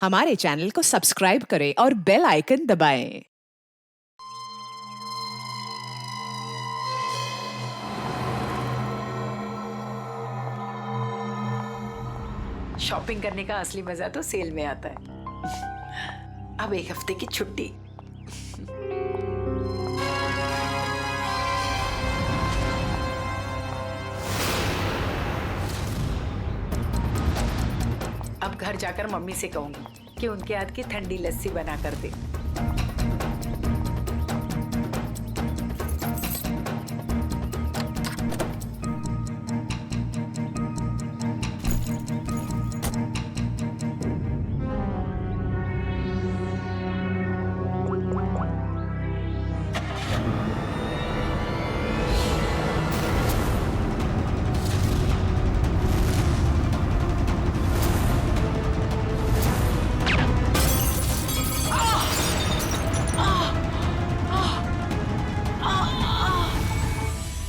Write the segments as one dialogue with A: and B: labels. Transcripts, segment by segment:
A: हमारे चैनल को सब्सक्राइब करें और बेल आइकन दबाएं।
B: शॉपिंग करने का असली मजा तो सेल में आता है। अब एक हफ्ते की छुट्टी। अब घर जाकर मम्मी से कहूंगी कि उनके हाथ की ठंडी लस्सी बना कर दे।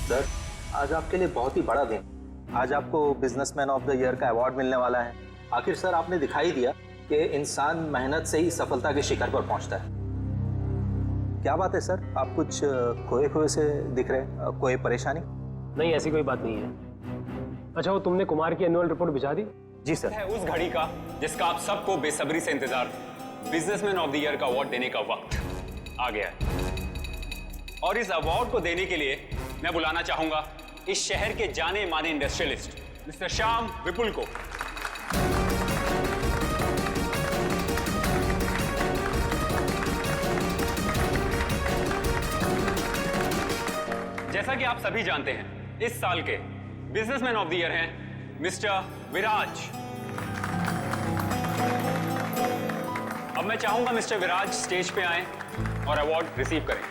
C: सर, आज आपके लिए बहुत ही बड़ा दिन। आज आपको बिजनेसमैन ऑफ द ईयर का अवार्ड मिलने वाला है। आखिर सर आपने दिखाई दिया कि इंसान मेहनत से ही सफलता के शिखर पर पहुंचता है। क्या बात है सर, आप कुछ खोए खोए से दिख रहे हैं? कोई परेशानी?
D: नहीं, ऐसी कोई बात नहीं है। अच्छा, वो तुमने कुमार की एनुअल रिपोर्ट भिजा दी?
C: जी सर।
E: है उस घड़ी का जिसका आप सबको बेसब्री से इंतजार था। बिजनेसमैन ऑफ द ईयर का अवार्ड देने का वक्त आ गया है और इस अवार्ड को देने के लिए मैं बुलाना चाहूंगा इस शहर के जाने माने इंडस्ट्रियलिस्ट मिस्टर श्याम विपुल को। जैसा कि आप सभी जानते हैं, इस साल के बिजनेसमैन ऑफ द ईयर हैं मिस्टर विराज। अब मैं चाहूंगा मिस्टर विराज स्टेज पे आएं और अवार्ड रिसीव करें।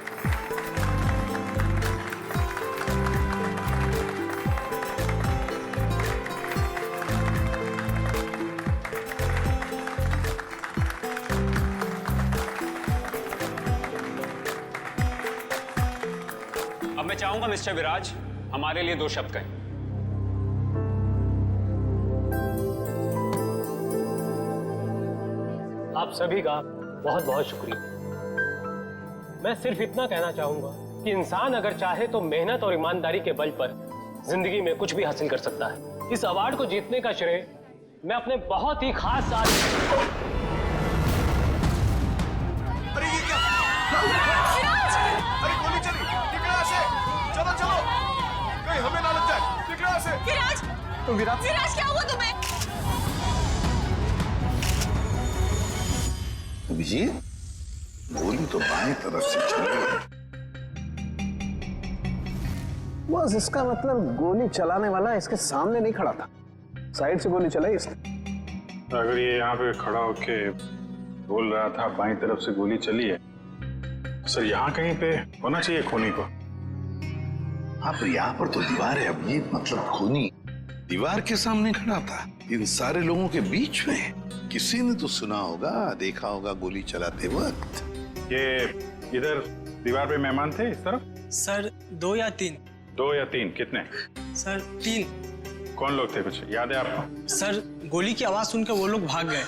E: अब मैं चाहूंगा मिस्टर विराज हमारे लिए 2 शब्द कहें।
D: आप सभी का बहुत बहुत शुक्रिया। मैं सिर्फ इतना कहना चाहूंगा कि इंसान अगर चाहे तो मेहनत और ईमानदारी के बल पर जिंदगी में कुछ भी हासिल कर सकता है। इस अवार्ड को जीतने का श्रेय मैं अपने बहुत ही खास साथी
F: अरे गोली चली, निकलो यहाँ से। चलो चलो, कहीं हमें ना लग जाए। निकलो यहाँ से।
G: विराज,
C: तो विराज
G: विराज क्या हुआ तुम्हें?
F: अभिजीत, गोली तो बाएं तरफ से चली है।
C: बस इसका मतलब गोली चलाने वाला इसके सामने नहीं खड़ा था, साइड से गोली चलाई इसने।
H: अगर ये यहाँ पे खड़ा होके बोल रहा था बाईं तरफ से गोली चली है, सर यहाँ कहीं पे होना चाहिए खूनी को।
F: हाँ, पर यहाँ पर तो दीवार है। अब ये मतलब खूनी दीवार के सामने खड़ा था, इन सारे लोगों के बीच में। किसी ने तो सुना होगा, देखा होगा गोली चलाते वक्त।
H: ये इधर दीवार पे मेहमान थे इस तरफ?
I: सर 2 या 3।
H: 2 या 3? कितने?
I: सर 3।
H: कौन लोग थे, कुछ याद है आपको?
I: सर गोली की आवाज सुनकर वो लोग भाग गए।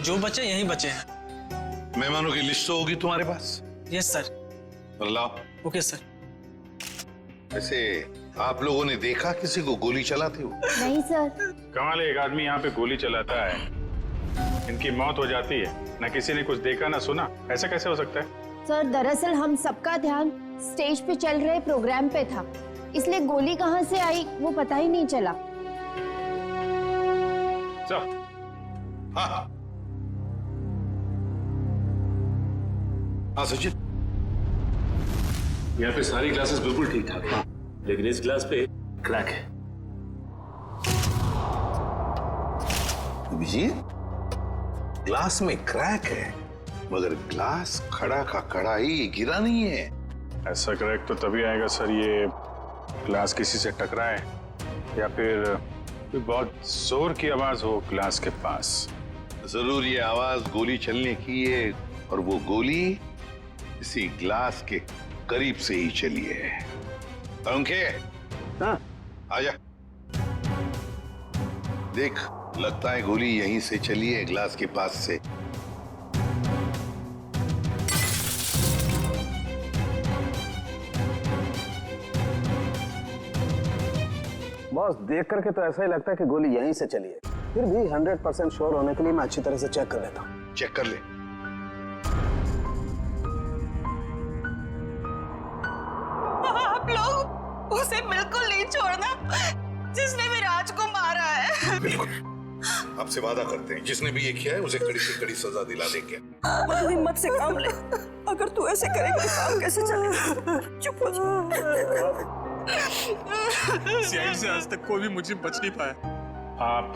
I: जो बचे यहीं बचे हैं।
F: मेहमानों की लिस्ट तो होगी तुम्हारे पास?
I: Yes sir.
F: लाओ।
I: Okay sir.
F: वैसे आप लोगों ने देखा किसी को गोली चलाते हुए?
J: नहीं सर।
H: कमाल है, एक आदमी यहाँ पे गोली चलाता है, इनकी मौत हो जाती है, ना किसी ने कुछ देखा ना सुना। ऐसा कैसे हो सकता है?
J: सर दरअसल हम सबका ध्यान स्टेज पे चल रहे प्रोग्राम पे था, इसलिए गोली कहाँ से आई वो पता ही नहीं चला।
F: हाँ हाँ सचिन,
K: यहाँ पे सारी क्लासेस बिल्कुल ठीक ठाक है, लेकिन इस क्लास पे क्रैक है।
F: अभिजीत, ग्लास में क्रैक है, मगर ग्लास खड़ा का खड़ा ही गिरा नहीं है।
H: ऐसा क्रैक तो तभी आएगा सर, ये ग्लास किसी से टकराए या फिर कोई बहुत जोर की आवाज हो ग्लास के पास।
F: जरूर ये आवाज गोली चलने की है, और वो गोली इसी ग्लास के करीब से ही चली है। अंके,
C: हाँ
F: आजा। देख, लगता है गोली यहीं से चली है, ग्लास के पास से।
G: बॉस, देख करके तो ऐसा ही लगता है कि गोली यहीं से चली है। फिर भी 100% श्योर होने के लिए मैं अच्छी तरह से चेक कर लेता हूँ।
F: चेक कर ले।
L: आप लोग उसे बिल्कुल नहीं छोड़ना जिसने विराज को मारा है।
F: बिल्कुल, आपसे वादा करते हैं जिसने भी ये किया है उसे कड़ी से कड़ी सजा दिला देंगे।
L: तू हिम्मत से काम ले। अगर तू ऐसे करेगा तो काम कैसे चलेगा? चुप हो जा।
I: सीआईडी से आज तक कोई भी मुझे बच नहीं पाया।
H: आप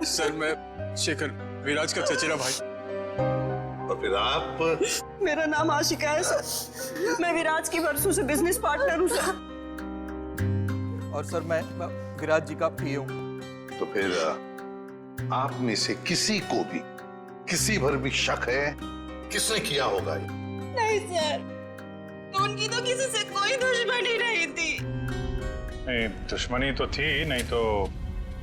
I: सर, मैं शेखर, विराज का चचेरा भाई।
F: और फिर आप?
L: मेरा नाम आशिका है सर। मैं विराज की वर्षों से बिजनेस पार्टनर हूँ सर।
G: और सर, मैं विराज जी का पीए हूँ।
F: तो फिर आप में से किसी को भी किसी पर भी शक है किसने किया होगा ये?
L: नहीं सर, उनकी तो किसी से कोई दुश्मनी नहीं थी।
H: नहीं, दुश्मनी तो थी, नहीं तो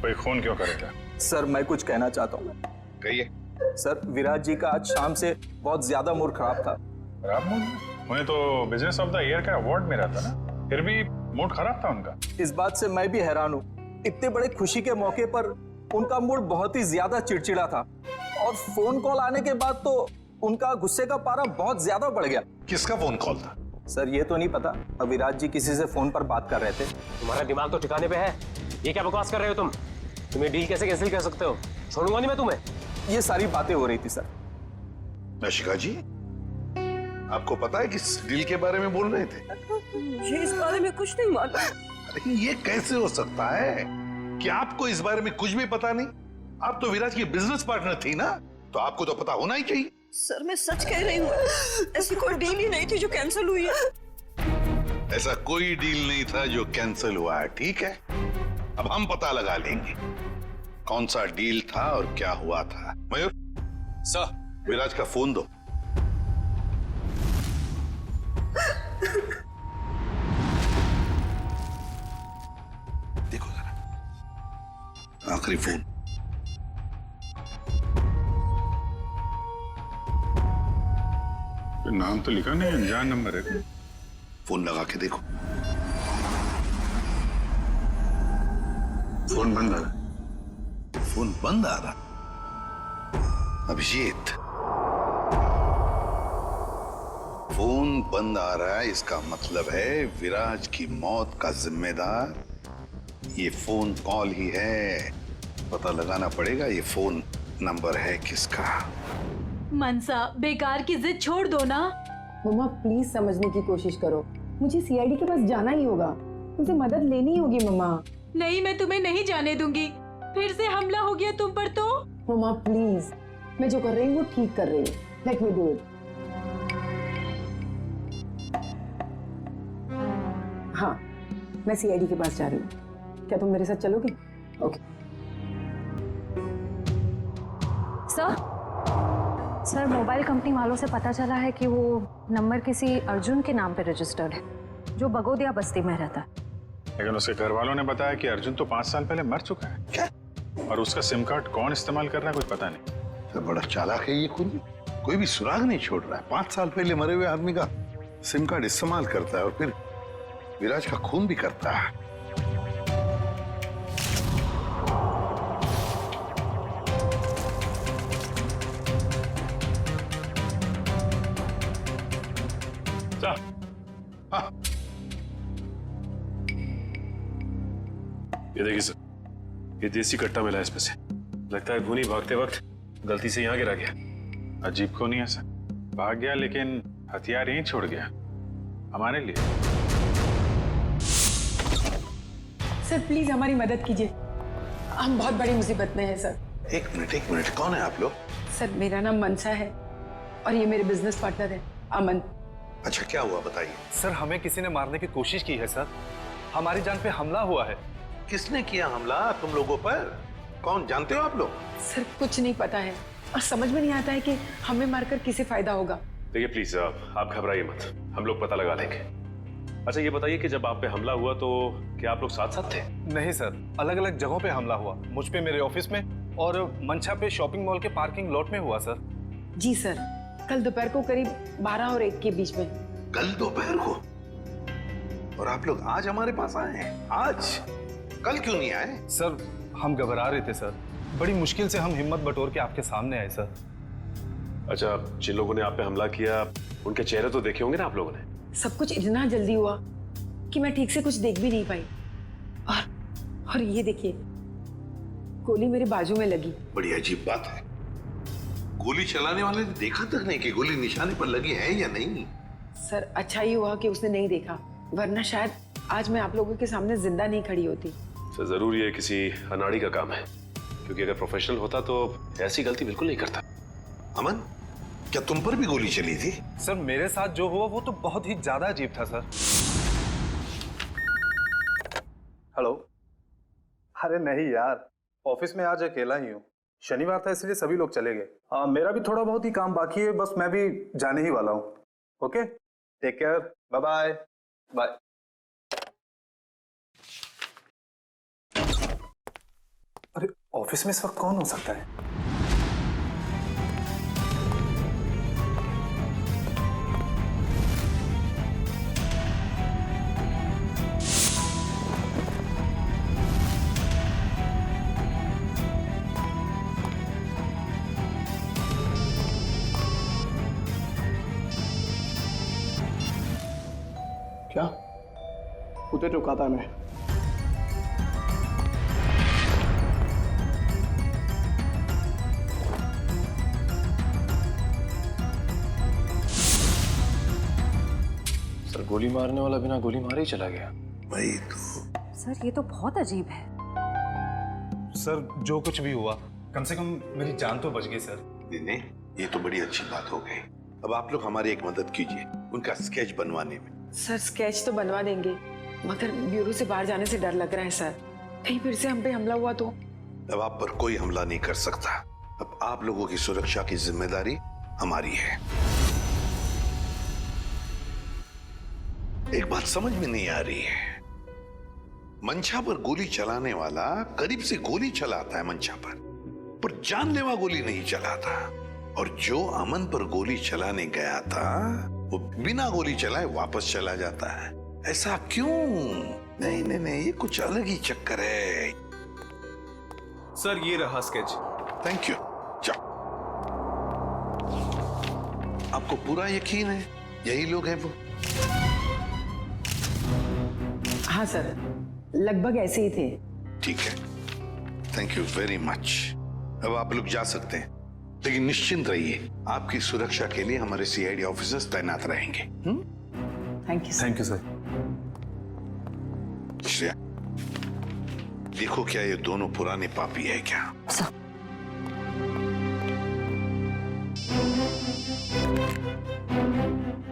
H: कोई खून क्यों करेगा?
G: सर, मैं कुछ कहना चाहता हूँ।
F: कहिए।
G: सर, विराज जी का आज शाम से बहुत ज्यादा मूड खराब था।
H: खराब मूड? उन्हें तो बिजनेस ऑफ द ईयर का अवार्ड मिला था ना, फिर भी मूड खराब था उनका।
G: इस बात से मैं भी हैरान हूँ। इतने बड़े खुशी के मौके पर उनका मूड बहुत ही ज्यादा चिड़चिड़ा था, और फोन कॉल आने के बाद तो उनका गुस्से का पारा बहुत ज्यादा बढ़ गया।
F: किसका फोन कॉल था?
G: सर, ये तो नहीं पता। विराज जी किसी से फोन पर बात कर रहे थे।
D: तुम्हारा दिमाग तो ठिकाने पे है। ये क्या बकवास कर रहे हो तुम? तुम्हें डील कैसे कैंसिल कर सकते हो? छोड़ूंगा नहीं मैं तुम्हें।
G: ये सारी बातें हो रही थी सर।
F: आशिका जी, आपको पता है किस डील के बारे में बोल रहे थे?
L: मुझे इस बारे में कुछ नहीं मालूम।
F: अरे ये कैसे हो सकता है कि आपको इस बारे में कुछ भी पता नहीं? आप तो विराज की बिजनेस पार्टनर थी ना, तो आपको तो पता होना ही चाहिए।
L: सर, मैं सच कह रही हूँ। ऐसी कोई डील ही नहीं थी जो कैंसिल हुई है।
F: ऐसा कोई डील नहीं था जो कैंसिल हुआ है, ठीक है? अब हम पता लगा लेंगे कौन सा डील था और क्या हुआ था। मयूर
I: सर,
F: विराज का फोन दो। देखो जरा, आखिरी फोन।
H: नाम तो लिखा नहीं, अनजान नंबर है।
F: फोन लगा के देखो।
H: फोन बंद आ रहा।
F: फोन बंद आ रहा। अभिजीत, फोन बंद आ रहा है, इसका मतलब है विराज की मौत का जिम्मेदार ये फोन कॉल ही है। पता लगाना पड़ेगा ये फोन नंबर है किसका।
M: मनसा, बेकार की जिद छोड़ दो ना।
N: मम्मा, प्लीज समझने की कोशिश करो। मुझे सीआईडी के पास जाना ही होगा। तुमसे मदद लेनी होगी मम्मा।
M: नहीं, मैं तुम्हें नहीं जाने दूंगी। फिर से हमला हो गया तुम पर तो।
N: मम्मा प्लीज, मैं जो कर रही हूँ वो ठीक कर रही हूँ। Let me do it. हाँ, मैं सीआईडी के पास जा रही हूँ। क्या तुम मेरे साथ चलोगी? ओके।
M: सर, मोबाइल कंपनी वालों से पता चला है कि वो नंबर किसी अर्जुन के नाम पे रजिस्टर्ड है, जो बगोदिया बस्ती में रहता है।
H: लेकिन उसके घर वालों ने बताया कि अर्जुन तो 5 साल पहले मर चुका है।
F: क्या?
H: और उसका सिम कार्ड कौन इस्तेमाल कर रहा है कुछ पता नहीं।
F: तो बड़ा चालाक है ये खूनी, कोई भी सुराग नहीं छोड़ रहा है। 5 साल पहले मरे हुए आदमी का सिम कार्ड इस्तेमाल करता है और फिर विराज का खून भी करता है।
H: हाँ।
K: ये देखिए सर, ये देसी कट्टा मिला है इसमें से। लगता है खूनी भागते वक्त गलती से यहाँ गिरा गया।
H: अजीब खूनी है सर, भाग गया लेकिन हथियार यहीं छोड़ गया हमारे लिए।
N: सर, प्लीज हमारी मदद कीजिए। हम बहुत बड़ी मुसीबत में हैं सर।
F: एक मिनट, कौन है आप लोग?
N: सर, मेरा नाम मनसा है और ये मेरे बिजनेस पार्टनर है अमन।
F: अच्छा, क्या हुआ बताइए।
G: सर, हमें किसी ने मारने की कोशिश की है सर। हमारी जान पे हमला हुआ है।
F: किसने किया हमला तुम लोगों पर? कौन, जानते हो आप लोग?
N: सर, कुछ नहीं पता है और समझ में नहीं आता है कि हमें मारकर किसे फायदा होगा।
K: देखिए प्लीज आप घबराइए मत, हम लोग पता लगा लेंगे। अच्छा ये बताइए कि जब आप पे हमला हुआ तो क्या आप लोग साथ साथ थे?
G: नहीं सर, अलग अलग जगहों पे हमला हुआ। मुझ पे मेरे ऑफिस में और मंचा पे शॉपिंग मॉल के पार्किंग लॉट में हुआ सर।
N: जी सर, कल दोपहर को करीब 12 और 1 के बीच में।
F: कल दोपहर को? और आप लोग आज हमारे पास आए हैं? आज? कल क्यों नहीं आए?
G: सर हम घबरा रहे थे सर, बड़ी मुश्किल से हम हिम्मत बटोर के आपके सामने आए सर।
K: अच्छा, जिन लोगों ने आप पे हमला किया उनके चेहरे तो देखे होंगे ना आप लोगों ने?
N: सब कुछ इतना जल्दी हुआ कि मैं ठीक से कुछ देख भी नहीं पाई। और ये देखिए, गोली मेरे बाजू में लगी।
F: बड़ी अजीब बात है, गोली चलाने वाले ने देखा तक नहीं कि गोली निशाने पर लगी है या नहीं।
N: सर अच्छा ही हुआ कि उसने नहीं देखा, वरना शायद आज मैं आप लोगों के सामने जिंदा नहीं खड़ी होती।
K: सर जरूर ये किसी अनाड़ी का काम है, क्योंकि अगर प्रोफेशनल होता तो ऐसी गलती बिल्कुल नहीं करता।
F: अमन, क्या तुम पर भी गोली चली थी?
G: सर मेरे साथ जो हुआ वो तो बहुत ही ज्यादा अजीब था सर। हेलो। अरे नहीं यार, ऑफिस में आज अकेला ही हूँ, शनिवार था इसलिए सभी लोग चले गए। मेरा भी थोड़ा बहुत ही काम बाकी है, बस मैं भी जाने ही वाला हूँ। Okay, take care, bye bye. Bye. अरे ऑफिस में इस वक्त कौन हो सकता है?
I: क्या उधर रुका था मैं?
K: सर गोली मारने वाला बिना गोली मारे ही चला गया।
F: वही तो।
M: सर ये तो बहुत अजीब है।
G: सर जो कुछ भी हुआ, कम से कम मेरी जान तो बच गई सर।
F: नहीं, ये तो बड़ी अच्छी बात हो गई। अब आप लोग हमारी एक मदद कीजिए, उनका स्केच बनवाने में।
N: सर स्केच तो बनवा देंगे, मगर ब्यूरो से बाहर जाने से डर लग रहा है सर। कहीं फिर से हम पे हमला हुआ तो?
F: अब आप पर कोई हमला नहीं कर सकता। अब आप लोगों की सुरक्षा की जिम्मेदारी हमारी है। एक बात समझ में नहीं आ रही है, मंशा पर गोली चलाने वाला करीब से गोली चलाता है मंशा पर जानलेवा गोली नहीं चलाता, और जो अमन पर गोली चलाने गया था वो बिना गोली चलाए वापस चला जाता है। ऐसा क्यों? नहीं नहीं नहीं, ये कुछ अलग ही चक्कर है।
G: सर ये रहा स्केच।
F: Thank you. जाओ। आपको पूरा यकीन है यही लोग हैं वो?
N: हाँ सर, लगभग ऐसे ही थे।
F: ठीक है, थैंक यू वेरी मच। अब आप लोग जा सकते हैं, लेकिन निश्चिंत रहिए, आपकी सुरक्षा के लिए हमारे सीआईडी ऑफिसर्स तैनात रहेंगे।
N: Thank you.
G: Thank you sir.
F: Shreya, देखो क्या ये दोनों पुराने पापी है क्या?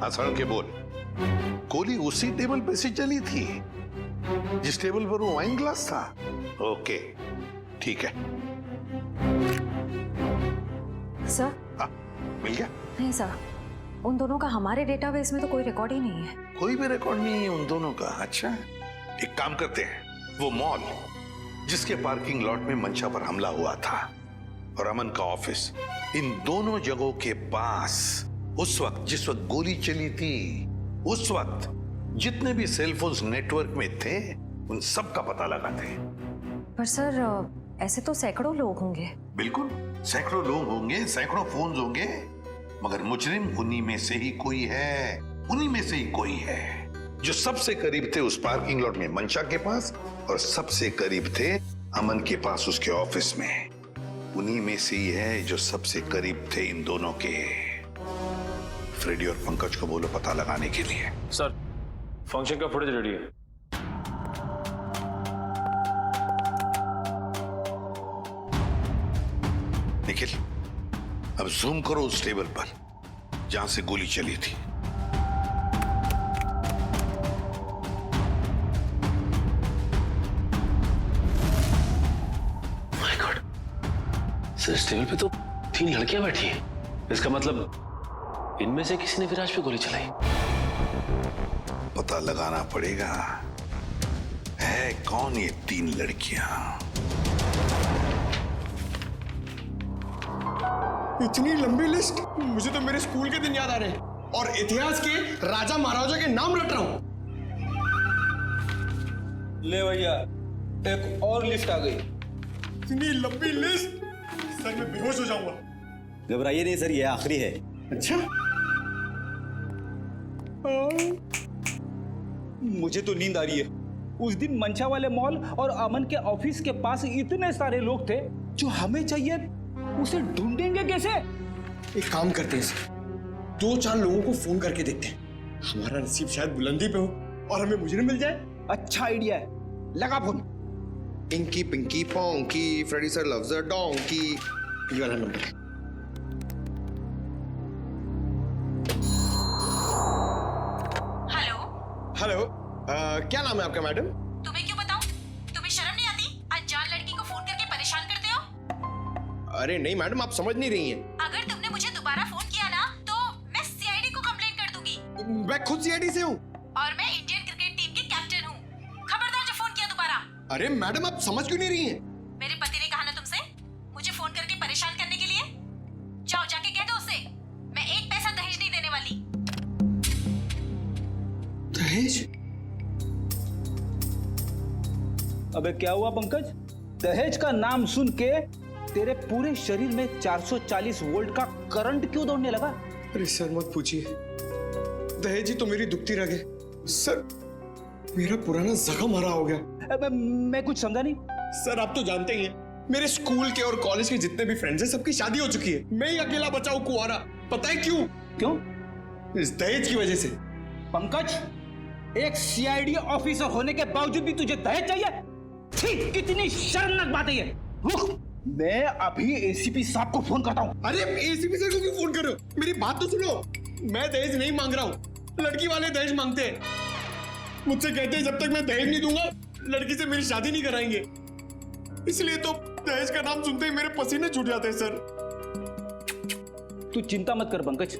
F: हाँ सड़क के बोल। गोली उसी टेबल पे से चली थी जिस टेबल पर वो वाइन ग्लास था? ओके ठीक है।
M: सर?
F: हाँ, मिल गया?
M: नहीं सर, उन दोनों का हमारे डेटाबेस में तो कोई रिकॉर्ड ही नहीं है।
F: कोई भी रिकॉर्ड नहीं है उन दोनों का? अच्छा, एक काम करते हैं, वो मॉल जिसके पार्किंग लॉट में मंशा पर हमला हुआ था और अमन का ऑफिस, इन दोनों जगहों के पास उस वक्त जिस वक्त गोली चली थी, उस वक्त जितने भी सेलफोन्स नेटवर्क में थे उन सब का पता लगाते हैं।
M: पर सर ऐसे तो सैकड़ों लोग होंगे।
F: बिल्कुल, सैकड़ों लोग होंगे, सैकड़ों फोन होंगे, मगर मुजरिम उन्हीं में से ही कोई है, उन्हीं में से ही कोई है जो सबसे करीब थे उस पार्किंग लॉट में मंशा के पास, और सबसे करीब थे अमन के पास उसके ऑफिस में। उन्हीं में से ही है जो सबसे करीब थे इन दोनों के। फ्रेडी और पंकज को बोलो पता लगाने के लिए।
K: सर फंक्शन का फुटेज रेडी है।
F: निखिल, अब जूम करो उस टेबल पर जहां से गोली चली थी।
K: माय गॉड, सर इस टेबल पे तो 3 लड़कियां बैठी हैं। इसका मतलब इनमें से किसी ने विराज पे गोली चलाई।
F: पता लगाना पड़ेगा है कौन ये 3 लड़कियां।
O: इतनी लंबी लिस्ट, मुझे तो मेरे स्कूल के दिन याद आ रहे हैं और इतिहास के राजा महाराजा के नाम रट रहा हूं।
C: ले भैया, एक और लिस्ट आ गई।
O: इतनी लंबी लिस्ट, सर मैं बेहोश हो जाऊंगा।
C: घबराइए नहीं सर, ये आखिरी है।
O: अच्छा,
C: मुझे तो नींद आ रही है। उस दिन मंशा वाले मॉल और अमन के ऑफिस के पास इतने सारे लोग थे जो हमें चाहिए, उसे ढूंढेंगे कैसे?
O: एक काम करते हैं सर, 2-4 लोगों को फोन करके देखते हैं, हमारा नसीब शायद बुलंदी पे हो और हमें मुजरिम मिल जाए।
C: अच्छा आइडिया है, लगा phone.
O: Inky pinky ponky, Freddy sir loves a donkey, ये वाला नंबर है। हेलो, क्या नाम है आपका मैडम?
L: तुम्हें क्यों बताऊं? तुम्हें शर्म नहीं आती? अनजान लड़की को फोन करके परेशान करते हो।
O: अरे नहीं मैडम, आप समझ नहीं रही हैं।
L: अगर तुमने मुझे दोबारा फोन किया ना तो मैं सीआईडी को कंप्लेंट कर दूंगी।
O: मैं खुद सीआईडी से हूँ
L: और मैं इंडियन क्रिकेट टीम की कैप्टन हूँ। खबरदार जो फोन किया दोबारा।
O: अरे मैडम, आप समझ क्यों नहीं रही हैं?
L: मेरे पति ने कहा ना तुमसे मुझे फोन करके परेशान करने के लिए। जाओ जाके कह दो उसे, मैं 1 पैसा दहेज नहीं देने वाली।
O: दहेज?
C: अबे क्या हुआ पंकज? दहेज का नाम सुन के तेरे पूरे शरीर में 440 वोल्ट का करंट क्यों दौड़ने लगा?
O: अरे सर मत पूछिए, दहेज ही तो मेरी दुखती रग है सर। मेरा पुराना जख्म हरा हो गया।
C: मैं कुछ समझा नहीं।
O: सर आप तो जानते ही हैं, मेरे स्कूल के और कॉलेज के जितने भी फ्रेंड्स हैं सबकी शादी हो चुकी है। मैं ही अकेला बचा हूं कुंवारा। पता है क्यों?
C: क्यों?
O: इस दहेज की वजह से।
C: पंकज, एक सीआईडी ऑफिसर होने के बावजूद भी तुझे दहेज चाहिए? ठीक, कितनी शर्मनाक बात है ये। रुक, मैं अभी एसीपी साहब को फोन करता हूँ।
O: अरे एसीपी सर को क्यों फोन कर रहे हो? मेरी बात तो सुनो, मैं दहेज नहीं मांग रहा हूँ, लड़की वाले दहेज मांगते हैं। मुझसे कहते हैं जब तक मैं दहेज नहीं दूंगा लड़की से मेरी शादी नहीं कराएंगे। इसलिए तो दहेज का नाम सुनते ही मेरे पसीने छूट जाते हैं सर।
C: तू चिंता मत कर पंकज,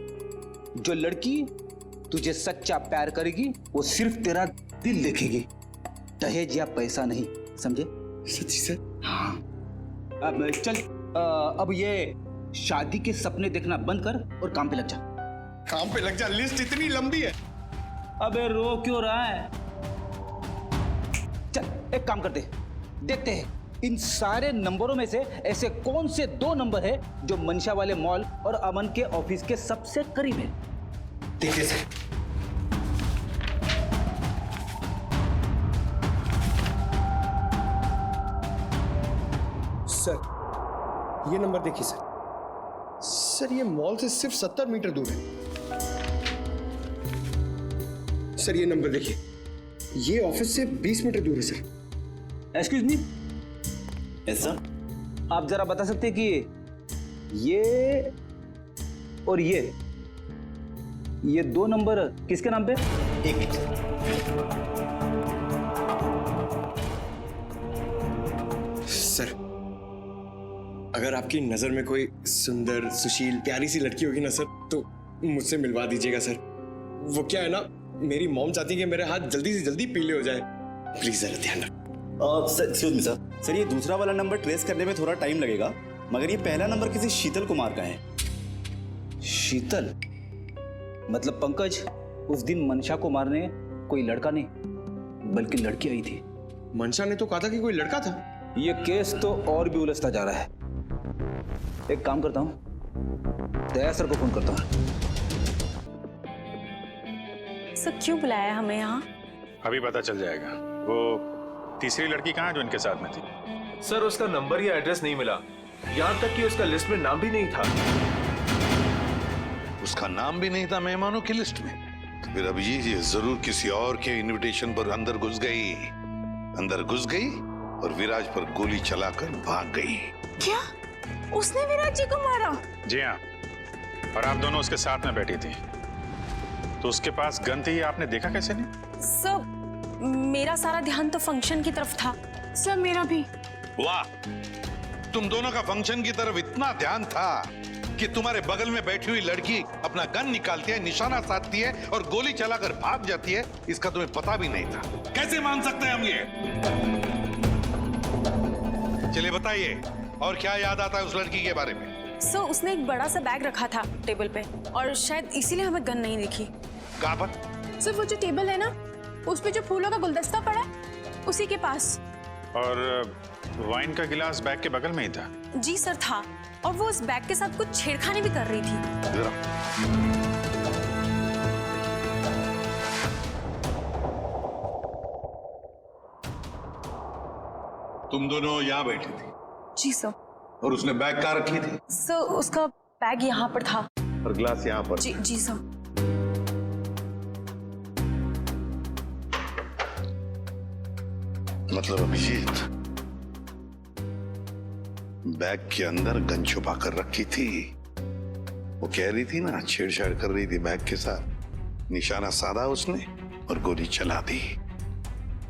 C: जो लड़की तुझे सच्चा प्यार करेगी वो सिर्फ तेरा दिल देखेगी, दहेज या पैसा नहीं, समझे?
O: सच्ची सर?
C: हाँ। अब चल, अब ये शादी के सपने देखना बंद कर और काम पे लग जा।
O: काम पे लग जा? लिस्ट इतनी लंबी है।
C: अबे रो क्यों रहा है? चल एक काम करते, देखते हैं इन सारे नंबरों में से ऐसे कौन से 2 नंबर है जो मंशा वाले मॉल और अमन के ऑफिस के सबसे करीब है।
O: देखिए सर, सर ये नंबर देखिए सर। सर ये मॉल से सिर्फ 70 मीटर दूर है। सर ये नंबर देखिए, ये ऑफिस से 20 मीटर दूर है sir.
C: Excuse me, yes sir, आप जरा बता सकते हैं कि ये और ये 2 नंबर किसके नाम पे?
O: एक मिनट सर, अगर आपकी नजर में कोई सुंदर सुशील प्यारी सी लड़की होगी ना सर, तो मुझसे मिलवा दीजिएगा सर। वो क्या है ना, मेरी मॉम चाहती है कि मेरे हाथ जल्दी से जल्दी पीले हो जाए। प्लीज जरा ध्यान रखो।
P: सर एक्सक्यूज मी सर, ये दूसरा वाला नंबर ट्रेस करने में थोड़ा टाइम लगेगा, मगर ये पहला नंबर किसी शीतल कुमार का है।
C: शीतल? मतलब पंकज, उस दिन मंशा को मारने कोई लड़का नहीं बल्कि लड़की आई थी।
O: मंशा ने तो कहा था कि कोई लड़का था।
C: ये केस तो और भी उलझता जा रहा है। एक काम करता हूँ, दया सर को फोन करता हूँ।
L: सर क्यों बुलाया हमें यहाँ?
H: अभी पता चल जाएगा। वो तीसरी लड़की कहाँ है जो इनके साथ में थी?
Q: सर उसका नंबर या एड्रेस नहीं मिला, यहाँ तक कि उसका लिस्ट में नाम भी नहीं था।
F: उसका नाम भी नहीं था मेहमानों की लिस्ट में? तो फिर अब ये जरूर किसी और के इनविटेशन पर अंदर घुस गई और विराज पर गोली चलाकर भाग गई।
L: क्या उसने विराज जी को मारा?
H: जी हाँ, और आप दोनों उसके साथ में बैठी थी, तो उसके पास गन थी, आपने देखा कैसे नहीं?
L: सर मेरा सारा ध्यान तो फंक्शन की तरफ था।
F: सर मेरा भी। वाह, तुम दोनों का फंक्शन की तरफ इतना ध्यान था कि तुम्हारे बगल में बैठी हुई लड़की अपना गन निकालती है, निशाना साधती है और गोली चलाकर भाग जाती है, इसका तुम्हें पता भी नहीं था। कैसे मान सकते हैं हम ये? चलिए बताइए, और क्या याद आता है उस लड़की के बारे में?
L: सो उसने एक बड़ा सा बैग रखा था टेबल पे और शायद इसीलिए हमें गन नहीं दिखी।
F: कहाँ पर?
L: सर वो जो टेबल है ना, उस पे जो फूलों का गुलदस्ता पड़ा है, उसी के पास।
H: और वाइन का गिलास बैग के बगल में ही था?
L: जी सर था, और वो उस बैग के साथ कुछ छेड़खानी भी कर रही थी।
H: जरा
F: तुम दोनों यहाँ बैठी थी?
L: जी सर।
F: और उसने बैग कहाँ रखी थी?
L: सर उसका बैग यहाँ पर था।
F: और ग्लास यहाँ पर?
L: जी जी सर।
F: मतलब अभिजीत बैग के अंदर गन छुपा कर रखी थी। वो कह रही थी ना, छेड़छाड़ कर रही थी बैग के साथ। निशाना साधा उसने और गोली चला दी।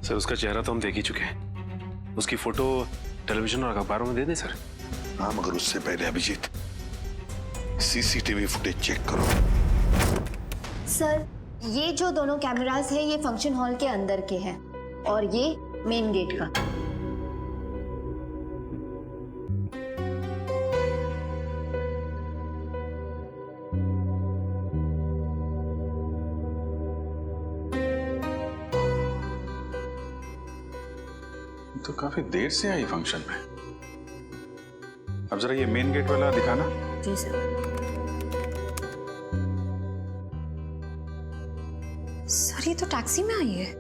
K: सर उसका चेहरा तो हम देख ही चुके हैं, उसकी फोटो टेलीविजन और अखबारों में दे दें सर?
F: हाँ, मगर उससे पहले अभिजीत सीसीटीवी फुटेज चेक करो।
J: सर ये जो दोनों कैमरास है ये फंक्शन हॉल के अंदर के हैं और ये मेन गेट का।
H: तो काफी देर से आई फंक्शन में। अब जरा ये मेन गेट वाला दिखाना।
L: जी सर। सर ये तो टैक्सी में आई है।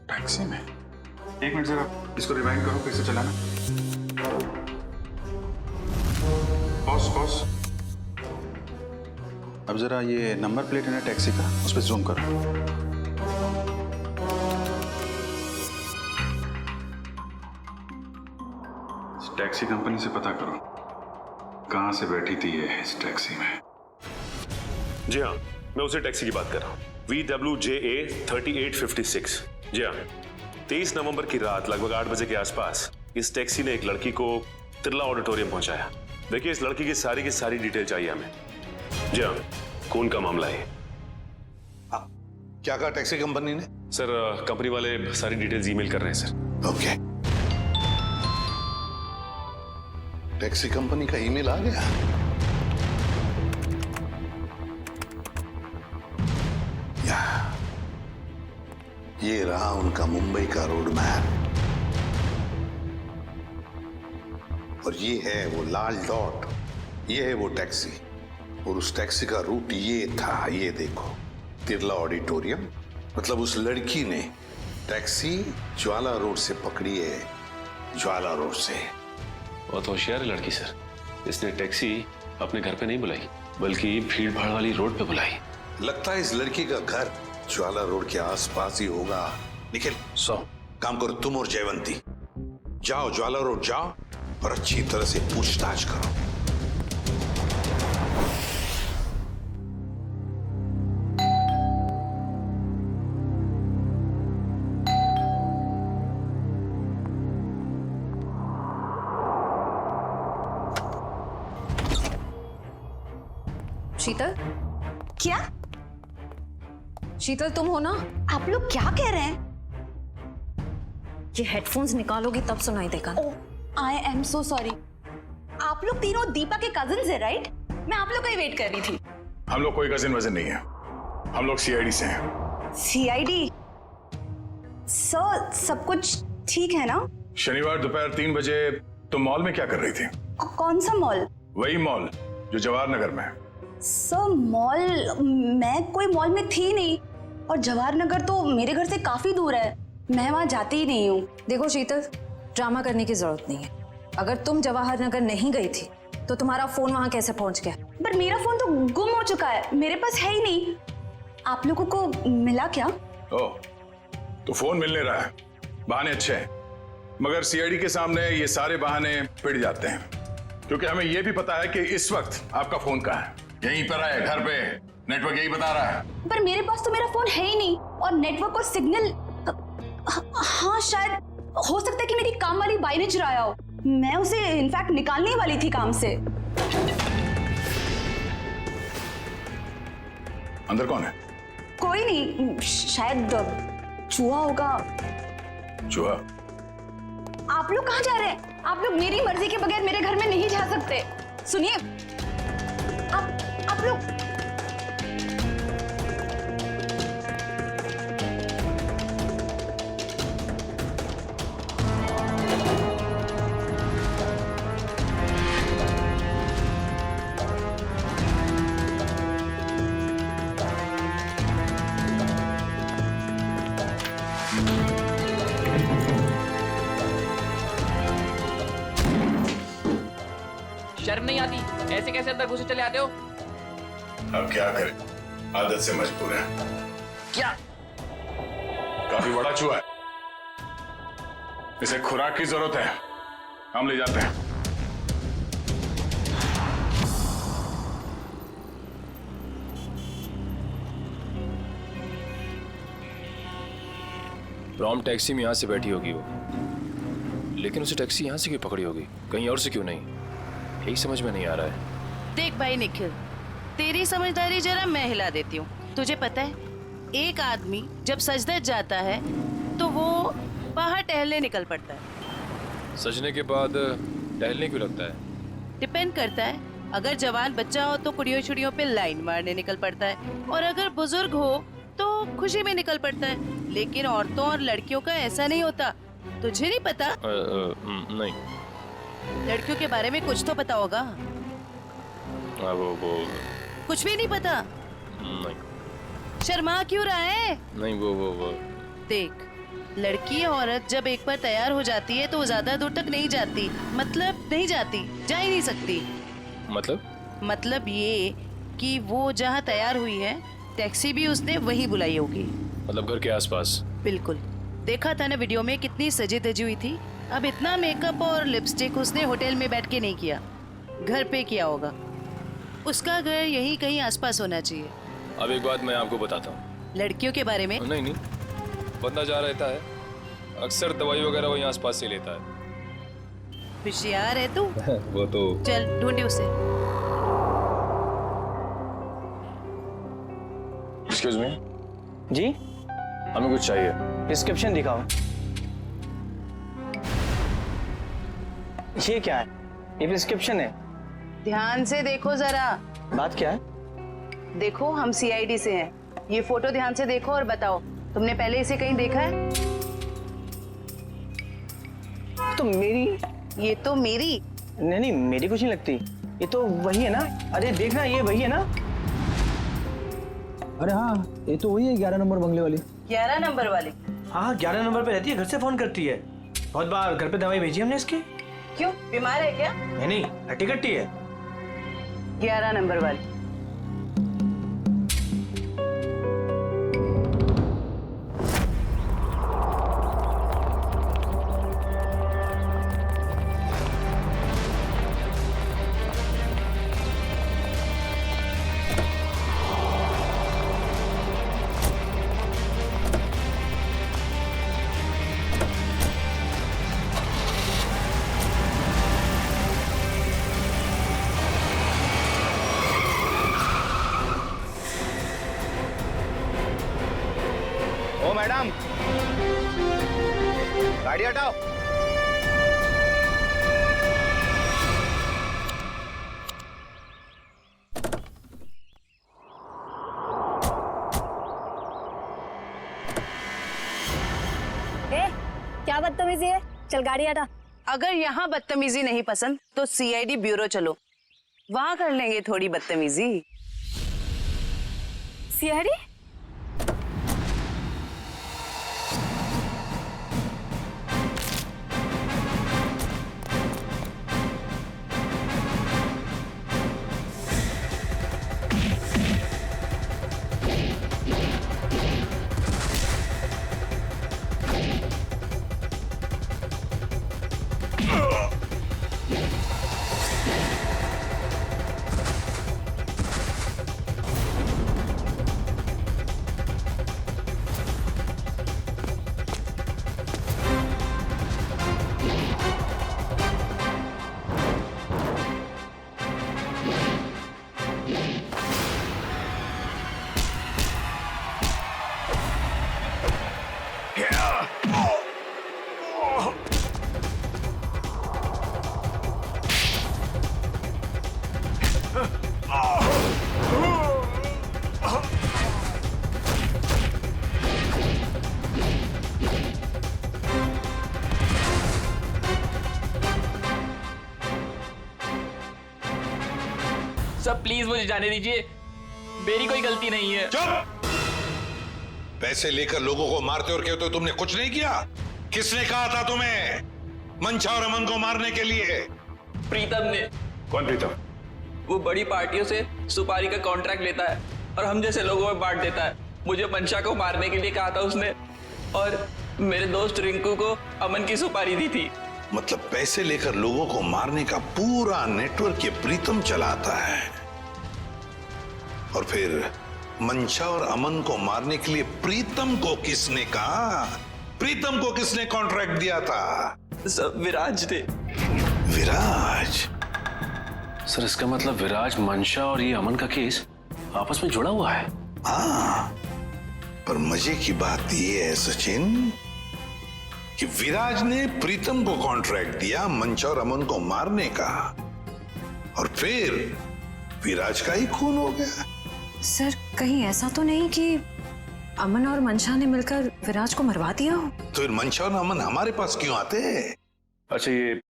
H: टैक्सी में? एक मिनट जरा इसको रिवाइंड करो, फिर से चलाना। पॉज। अब जरा ये नंबर प्लेट है ना टैक्सी का, उस पर जूम करो। टैक्सी कंपनी से पता करो कहां से बैठी थी ये इस टैक्सी में।
K: जी हाँ, मैं उसी टैक्सी की बात कर रहा हूँ, VWJA 3856। जी हाँ, 23 नवंबर की रात लगभग 8 बजे के आसपास इस टैक्सी ने एक लड़की को तिरला ऑडिटोरियम पहुंचाया। देखिए इस लड़की की सारी डिटेल चाहिए हमें। जी हाँ, खून का मामला है।
F: क्या कहा टैक्सी कंपनी ने?
K: सर कंपनी वाले सारी डिटेल्स ईमेल कर रहे हैं सर।
F: ओके, टैक्सी कंपनी का ईमेल आ गया। ये रहा उनका मुंबई का रोड मैप और ये है वो लाल डॉट, ये है वो टैक्सी और उस टैक्सी का रूट ये था, ये देखो, तिरला ऑडिटोरियम। मतलब उस लड़की ने टैक्सी ज्वाला रोड से पकड़ी है, ज्वाला रोड से।
K: बहुत होशियार है लड़की सर, इसने टैक्सी अपने घर पे नहीं बुलाई बल्कि भीड़ भाड़ वाली रोड पे बुलाई।
F: लगता है इस लड़की का घर ज्वाला रोड के आसपास ही होगा। निखिल काम करो, तुम और जयवंती जाओ ज्वाला रोड जाओ और अच्छी तरह से पूछताछ करो।
M: शीतल?
L: क्या?
M: शीतल तुम हो ना?
L: आप लोग क्या कह रहे हैं?
M: ये हेडफोन्स निकालोगी तब सुनाई देगा।
L: I am so sorry. आप लोग तीनों दीपा के कजिन्स हैं, राइट? मैं आप लोग का ही वेट कर रही थी।
H: हम लोग कोई कजिन वजन नहीं है, हम लोग CID से हैं।
L: CID? सर सब कुछ ठीक है ना?
H: शनिवार दोपहर 3 बजे तुम मॉल में क्या कर रही थी?
L: कौन सा मॉल?
H: वही मॉल जो जवाहर नगर में है।
L: सर मॉल, मैं कोई मॉल में थी नहीं और जवाहर नगर तो मेरे घर से काफी दूर है, मैं वहां जाती ही नहीं हूँ।
M: देखो शीतल, ड्रामा करने की जरूरत नहीं है। अगर तुम जवाहर नगर नहीं गई थी तो तुम्हारा फोन वहां कैसे पहुंच गया?
L: पर मेरा फोन तो गुम हो चुका है, मेरे पास है ही नहीं। आप लोगों को मिला क्या?
H: ओह, तो फोन मिलने रहा है, बहाने अच्छे हैं, मगर CID के सामने ये सारे बहाने पिट जाते हैं, क्योंकि हमें ये भी पता है कि इस वक्त आपका फोन कहाँ है। यहीं पर है, घर पे, नेटवर्क यही बता रहा है।
L: पर मेरे पास तो मेरा फोन है ही नहीं और नेटवर्क और सिग्नल, हाँ शायद हो सकता है कि मेरी काम वाली बाई ने चुराया हो। मैं उसे इनफैक्ट निकालने वाली थी काम से।
H: अंदर कौन है?
L: कोई नहीं, शायद चूहा होगा।
H: चूहा?
L: आप लोग कहाँ जा रहे हैं? आप लोग मेरी मर्जी के बगैर मेरे घर में नहीं जा सकते। सुनिए, रुक।
R: शर्म नहीं आती? ऐसे कैसे अंदर घुसे चले आते हो?
H: अब क्या करें, आदत से मजबूर है।
R: क्या?
H: काफी बड़ा चूहा है, इसे खुराक की जरूरत है, हम ले जाते हैं।
S: प्रॉम टैक्सी में यहाँ से बैठी होगी वो, लेकिन उसे टैक्सी यहाँ से क्यों पकड़ी होगी, कहीं और से क्यों नहीं? यही समझ में नहीं आ रहा है।
T: देख भाई निखिल, तेरी समझदारी जरा मैं हिला देती हूँ। तुझे पता है, एक आदमी जब सज धज जाता है तो वो बाहर टहलने निकल पड़ता है।
S: सजने के बाद टहलने क्यों लगता है?
T: डिपेंड करता है, अगर जवान बच्चा हो तो कुड़ियों छुड़ियों पे लाइन मारने निकल पड़ता है, और अगर बुजुर्ग हो तो खुशी में निकल पड़ता है। लेकिन औरतों और लड़कियों का ऐसा नहीं होता। तुझे नहीं पता?
S: नहीं।
T: लड़कियों के बारे में कुछ तो पता होगा।
S: वो
T: कुछ भी नहीं पता?
S: नहीं।
T: शर्मा क्यों रहा है?
S: नहीं वो
T: देख, लड़की औरत जब एक बार तैयार हो जाती है तो वो ज्यादा दूर तक नहीं जाती। मतलब नहीं जाती, जा ही नहीं सकती। मतलब ये कि वो जहाँ तैयार हुई है, टैक्सी भी उसने वही बुलाई होगी।
S: मतलब घर के आसपास?
T: बिल्कुल। देखा था ना वीडियो में, कितनी सजी धजी हुई थी। अब इतना मेकअप और लिपस्टिक उसने होटल में बैठ के नहीं किया, घर पे किया होगा। उसका घर यहीं कहीं आसपास होना चाहिए।
S: अब एक बात मैं आपको बताता हूँ।
T: लड़कियों के बारे में?
S: नहीं, बंदा जा रहता है, अक्सर दवाई वगैरह वही आसपास से लेता है।
T: होशियार है तू।
S: वो तो।
T: चल ढूंढे उसे।
S: Excuse me.
O: जी,
S: हमें कुछ चाहिए।
O: प्रिस्क्रिप्शन दिखाओ। ये क्या है? ये प्रिस्क्रिप्शन है।
T: ध्यान से देखो जरा।
O: बात क्या है?
T: देखो, हम सीआईडी से हैं। ये फोटो ध्यान से देखो और बताओ, तुमने पहले इसे कहीं देखा है?
O: तो मेरी।
T: ये तो मेरी।
O: नहीं, मेरी कुछ नहीं लगती। ये तो वही है ना? अरे देखना, ये वही है ना?
U: अरे हाँ, ये तो वही है, 11 नंबर बंगले वाली।
T: 11 नंबर वाली?
I: हाँ, 11 नंबर पे रहती है, घर से फोन करती है। बहुत बार घर पे दवाई भेजी हमने इसकी।
T: क्यों, बीमार है क्या?
I: नहीं, हट्टी कट्टी है।
T: 11 नंबर वाली।
P: मैडम, गाड़ी हटाओ।
L: क्या बदतमीजी है? चल गाड़ी हटा।
T: अगर यहाँ बदतमीजी नहीं पसंद तो सीआईडी ब्यूरो चलो, वहां कर लेंगे थोड़ी बदतमीजी।
L: सीआईडी?
R: प्लीज मुझे जाने दीजिए, मेरी कोई गलती नहीं है।
F: चुप! पैसे लेकर लोगों को मारते और कहते हो तुमने कुछ नहीं किया। किसने कहा था तुम्हें मंशा और अमन को मारने के लिए?
R: प्रीतम ने।
K: कौन प्रीतम?
R: वो बड़ी पार्टियों से सुपारी का कॉन्ट्रैक्ट लेता है और हम जैसे लोगों में बांट देता है। मुझे मंशा को मारने के लिए कहा था उसने, और मेरे दोस्त रिंकू को अमन की सुपारी दी थी।
F: मतलब पैसे लेकर लोगों को मारने का पूरा नेटवर्क ये प्रीतम चलाता है। और फिर मंशा और अमन को मारने के लिए प्रीतम को किसने कहा? प्रीतम को किसने कॉन्ट्रैक्ट दिया था?
R: सब विराज ने।
F: विराज?
S: सर इसका मतलब विराज, मंशा और ये अमन का केस आपस में जुड़ा हुआ है।
F: हाँ, पर मजे की बात ये है सचिन कि विराज ने प्रीतम को कॉन्ट्रैक्ट दिया मंशा और अमन को मारने का, और फिर विराज का ही खून हो गया।
M: सर कहीं ऐसा तो नहीं कि अमन और मंशा ने मिलकर विराज को मरवा दिया हो?
F: तो फिर मंशा और अमन हमारे पास क्यों आते?
K: अच्छा, ये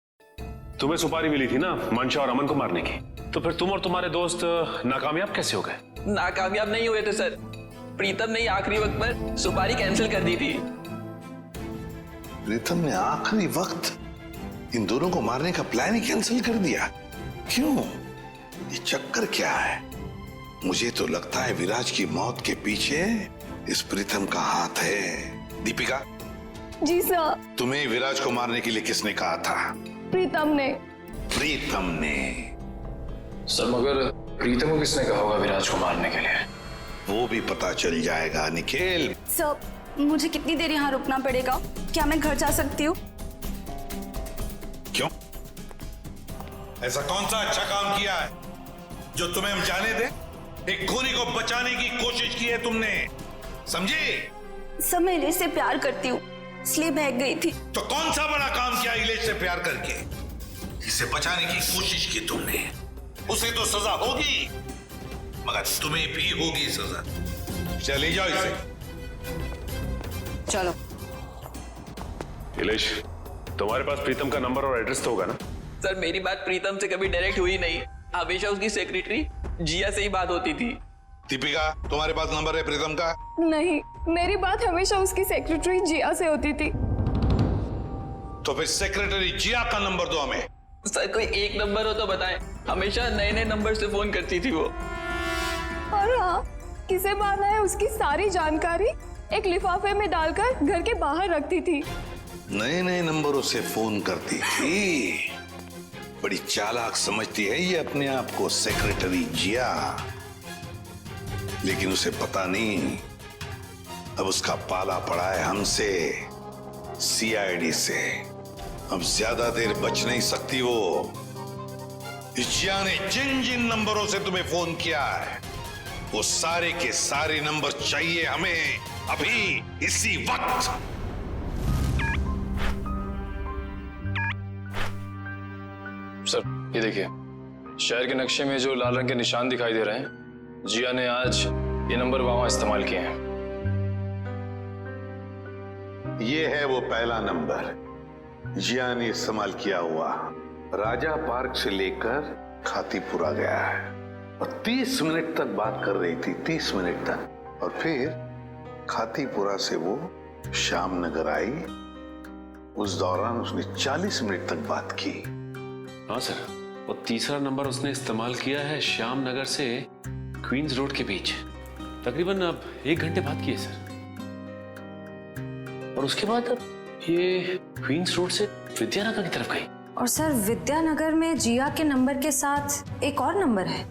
K: तुम्हें सुपारी मिली थी ना मंशा और अमन को मारने की, तो फिर तुम और तुम्हारे दोस्त नाकामयाब कैसे हो गए?
R: नाकामयाब नहीं हुए थे सर, प्रीतम ने आखिरी वक्त पर सुपारी कैंसिल कर दी थी।
F: प्रीतम ने आखिरी वक्त इन दोनों को मारने का प्लान ही कैंसिल कर दिया? क्यों? ये चक्कर क्या है? मुझे तो लगता है विराज की मौत के पीछे इस प्रीतम का हाथ है। दीपिका।
L: जी सर।
F: तुम्हें विराज को मारने के लिए किसने कहा था?
L: प्रीतम ने।
F: प्रीतम ने?
S: सर मगर प्रीतम को किसने कहा होगा विराज को मारने के लिए?
F: वो भी पता चल जाएगा निखिल।
L: सर मुझे कितनी देर यहाँ रुकना पड़ेगा? क्या मैं घर जा सकती हूँ?
F: क्यों? ऐसा कौन सा अच्छा काम किया है जो तुम्हें हम जाने दे? एक खूनी को बचाने की कोशिश की है तुमने, समझे?
L: सर मैं इलेश से प्यार करती हूँ, इसलिए भाग गई थी।
F: तो कौन सा बड़ा काम किया इलेश से प्यार करके? इसे बचाने की कोशिश की तुमने, उसे तो सजा होगी, मगर तुम्हें भी होगी सजा। चले जाओ इसे।
L: चलो।
K: इलेश, तुम्हारे पास प्रीतम का नंबर और एड्रेस तो होगा ना?
R: सर मेरी बात प्रीतम से कभी डायरेक्ट हुई नहीं, हमेशा उसकी सेक्रेटरी जिया से ही बात होती थी।
F: दीपिका, तुम्हारे पास नंबर है प्रीतम का?
L: नहीं, मेरी बात हमेशा उसकी सेक्रेटरी जिया से होती थी।
F: तो फिर सेक्रेटरी जिया का नंबर दो हमें।
R: सर कोई एक नंबर हो तो बताएं, हमेशा नए नए नंबर से फोन करती थी वो।
L: और हाँ, किसे मारना है उसकी सारी जानकारी एक लिफाफे में डालकर घर के बाहर रखती थी।
F: नए नए नंबरों से फोन करती थी। बड़ी चालाक समझती है ये अपने आप को सेक्रेटरी जिया, लेकिन उसे पता नहीं अब उसका पाला पड़ा है हमसे, सीआईडी से। अब ज्यादा देर बच नहीं सकती वो। जिया ने जिन जिन नंबरों से तुम्हें फोन किया है वो सारे के सारे नंबर चाहिए हमें अभी, इसी वक्त।
S: सर ये देखिए, शहर के नक्शे में जो लाल रंग के निशान दिखाई दे रहे हैं, जिया ने आज ये नंबर वहां इस्तेमाल किए हैं।
F: ये है वो पहला नंबर जिया ने इस्तेमाल किया हुआ। राजा पार्क से लेकर खातीपुरा गया है और 30 मिनट तक बात कर रही थी, 30 मिनट तक। और फिर खातीपुरा से वो श्याम नगर आई, उस दौरान उसने 40 मिनट तक बात की।
K: हाँ सर, और तीसरा नंबर उसने इस्तेमाल किया है श्याम नगर से क्वींस रोड के बीच, तकरीबन अब 1 घंटे बात की है सर। और उसके बाद अब ये क्वींस रोड से विद्यानगर की तरफ गई।
M: और सर विद्यानगर में जिया के नंबर के साथ एक और नंबर है।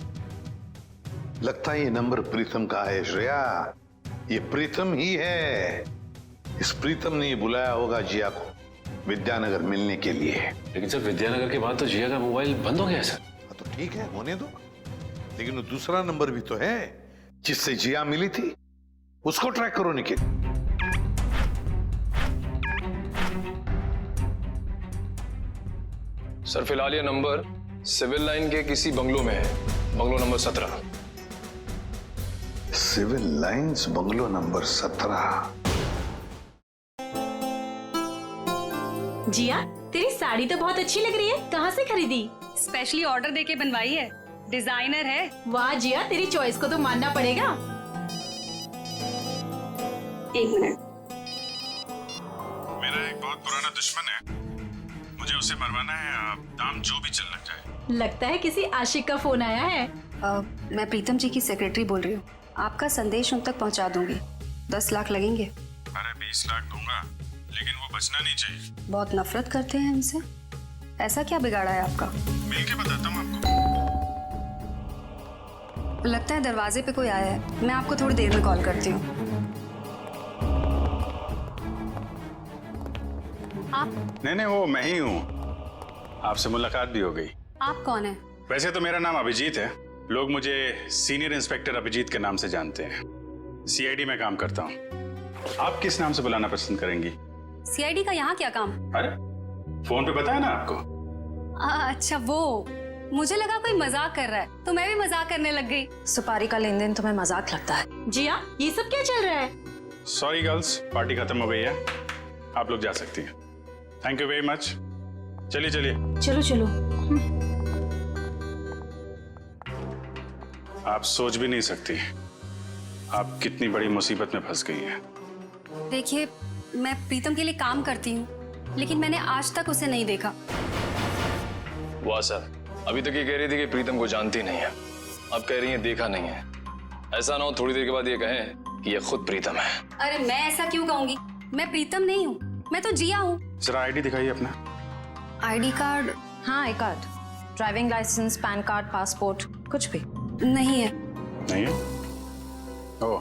F: लगता है ये नंबर प्रीतम का है श्रेया, ये प्रीतम ही है। इस प्रीतम ने बुलाया होगा जिया को विद्यानगर मिलने के लिए।
K: लेकिन सर विद्यानगर के बाद तो जिया का मोबाइल बंद हो गया सर।
F: तो ठीक है, होने दो, लेकिन वो दूसरा नंबर भी तो है जिससे जिया मिली थी, उसको ट्रैक करो निखिल।
S: सर फिलहाल ये नंबर सिविल लाइन के किसी बंगलो में है, bungalow number 17।
F: Civil Lines bungalow number 17।
A: Jiya, तेरी साड़ी तो बहुत अच्छी लग रही है, कहाँ से खरीदी?
L: स्पेशली ऑर्डर देके बनवाई है। डिजाइनर है।
B: वाह जिया, तेरी चॉइस को तो मानना पड़ेगा।
L: एक मिनट।
H: मेरा एक बहुत पुराना दुश्मन है, मुझे उसे मरवाना है। आप दाम जो भी चल लग जाए।
B: लगता है किसी आशिक का फोन आया है।
L: मैं प्रीतम जी की सेक्रेटरी बोल रही हूँ। आपका संदेश उन तक पहुँचा दूंगी। 10 लाख लगेंगे।
H: अरे 20 लाख दूंगा, लेकिन वो बचना नहीं चाहिए।
L: बहुत नफरत करते हैं हमसे। ऐसा क्या बिगाड़ा है आपका?
H: मिल के बताता हूँ आपको।
L: लगता है दरवाजे पे कोई आया है। मैं आपको थोड़ी देर में कॉल करती हूँ। आप?
H: नहीं, वो मैं ही हूँ। आपसे मुलाकात भी हो गई।
L: आप कौन है?
H: वैसे तो मेरा नाम अभिजीत है, लोग मुझे सीनियर इंस्पेक्टर अभिजीत के नाम से जानते हैं। सीआईडी में काम करता हूँ। आप किस नाम से बुलाना पसंद करेंगी?
L: सीआईडी का यहाँ क्या काम?
H: अरे फोन पे बताया ना आपको।
L: अच्छा वो, मुझे लगा कोई मजाक कर रहा है तो मैं भी मजाक करने लग गई।
M: सुपारी का लेन देन तुम्हें मजाक लगता है?
B: जिया, ये सब क्या चल रहा है?
H: सॉरी गर्ल्स, पार्टी खत्म हो गई है, आप लोग जा सकती हैं। Thank you very much. चलिए चलिए।
B: चलो चलो।
H: आप सोच भी नहीं सकती आप कितनी बड़ी मुसीबत में फंस गई हैं।
L: देखिए, मैं प्रीतम के लिए काम करती हूँ, लेकिन मैंने आज तक उसे नहीं देखा।
S: वाह सर, अभी तक ये कह रही थी कि प्रीतम को जानती नहीं है, अब कह रही है देखा नहीं है। ऐसा ना हो थोड़ी देर के बाद ये कहें कि ये खुद प्रीतम है।
L: अरे मैं ऐसा क्यों कहूंगी? मैं प्रीतम नहीं हूँ, मैं तो जिया हूँ।
H: जरा आईडी दिखाइए अपना।
L: ID card?
M: हाँ, I card, driving licence, PAN card, passport, कुछ भी
L: नहीं है।
H: नहीं है? ओह,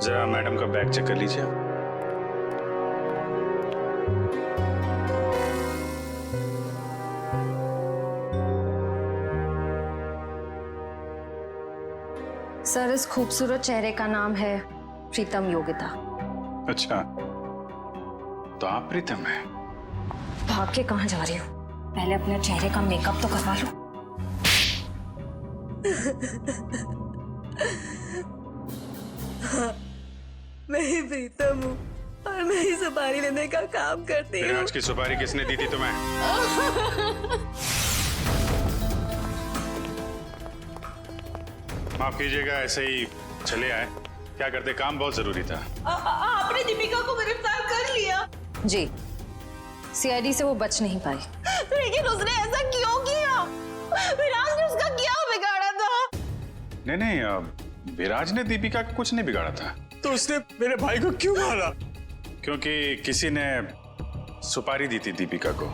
H: जरा मैडम का बैग चेक कर लीजिए।
M: सर, इस खूबसूरत चेहरे का नाम है प्रीतम योगिता।
H: अच्छा, तो आप प्रीतम हैं?
M: भाग के कहाँ जा रही हो? पहले अपने चेहरे का मेकअप तो करवा लो।
N: मैं ही प्रीतम हूँ और मैं ही सुपारी लेने का काम करती हूँ।
H: आज की सुपारी किसने दी थी तुम्हें? माफ कीजिएगा, ऐसे ही चले आए। क्या करते, काम बहुत जरूरी था।
N: आपने दीपिका को गिरफ्तार कर लिया।
M: जी, सीआईडी से वो बच नहीं पाई।
N: लेकिन उसने ऐसा क्यों किया? विराज ने उसका क्या बिगाड़ा था?
H: नहीं, विराज ने दीपिका को कुछ नहीं बिगाड़ा था।
O: तो उसने मेरे भाई को क्यों मारा?
H: क्योंकि किसी ने सुपारी दी थी दीपिका को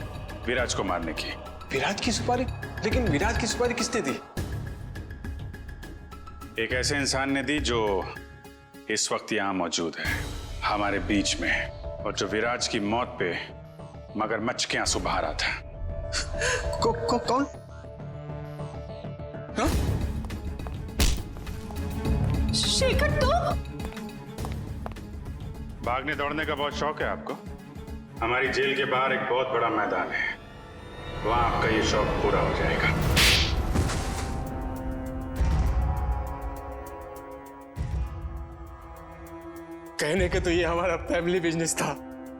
H: विराज को मारने की।
O: विराज की सुपारी? लेकिन विराज की सुपारी किसने दी?
H: एक ऐसे इंसान ने दी जो इस वक्त यहाँ मौजूद है हमारे बीच में, और जो विराज की मौत पे मगरमच्छ के आंसू बहा रहा था।
O: कौन? हाँ?
N: शेखर, तो
H: भागने दौड़ने का बहुत शौक है आपको? हमारी जेल के बाहर एक बहुत बड़ा मैदान है, वहां आपका ये शौक पूरा हो जाएगा।
O: कहने के तो ये हमारा फैमिली बिजनेस था,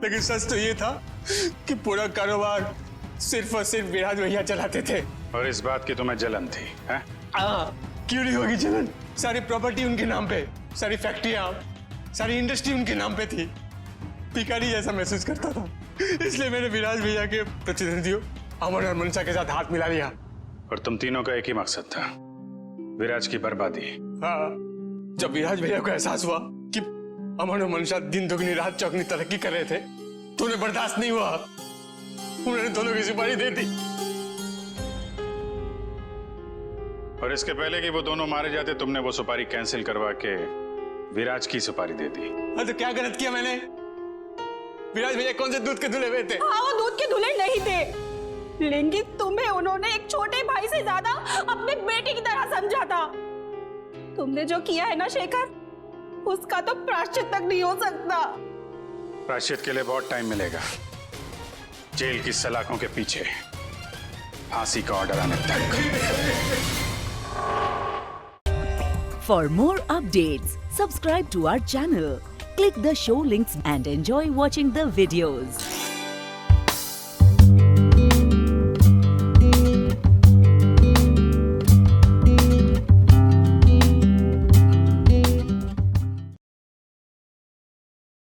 O: लेकिन सच तो ये था कि पूरा कारोबार सिर्फ और सिर्फ विराज भैया चलाते थे।
H: और इस बात की तुम्हें जलन थी, हैं?
O: क्यों नहीं होगी जलन? सारी प्रॉपर्टी उनके नाम पे, सारी फैक्ट्रियां, सारी इंडस्ट्री उनके नाम पे थी। भिखारी जैसा महसूस करता था, इसलिए मैंने विराज भैया के प्रतिद्वंदियों अमन और मनसा के साथ हाथ मिला लिया।
H: और तुम तीनों का एक ही मकसद था, विराज की बर्बादी।
O: हाँ, जब विराज भैया को एहसास हुआ कि अमन और मनसा दिन दुगनी रात चौगनी तरक्की कर रहे थे, तो उन्हें बर्दाश्त नहीं हुआ, उन्होंने दोनों की सुपारी दे दी।
H: और इसके पहले कि वो दोनों मारे जाते, तुमने वो सुपारी कैंसिल करवा के विराज की सुपारी दे दी।
O: तो क्या गलत किया मैंने? विराज भैया कौन से दूध के धुले हुए थे?
N: हाँ, वो दूध के धुले नहीं थे, लेकिन तुम्हें उन्होंने एक छोटे भाई से ज्यादा अपने बेटे की तरह समझा था। तुमने जो किया है ना शेखर, उसका तो प्रायश्चित तक नहीं हो सकता।
H: प्रायश्चित के लिए बहुत टाइम मिलेगा, जेल की सलाखों के पीछे फांसी का ऑर्डर आने तक।
A: For more updates, subscribe to our channel, click the show links and enjoy watching the videos.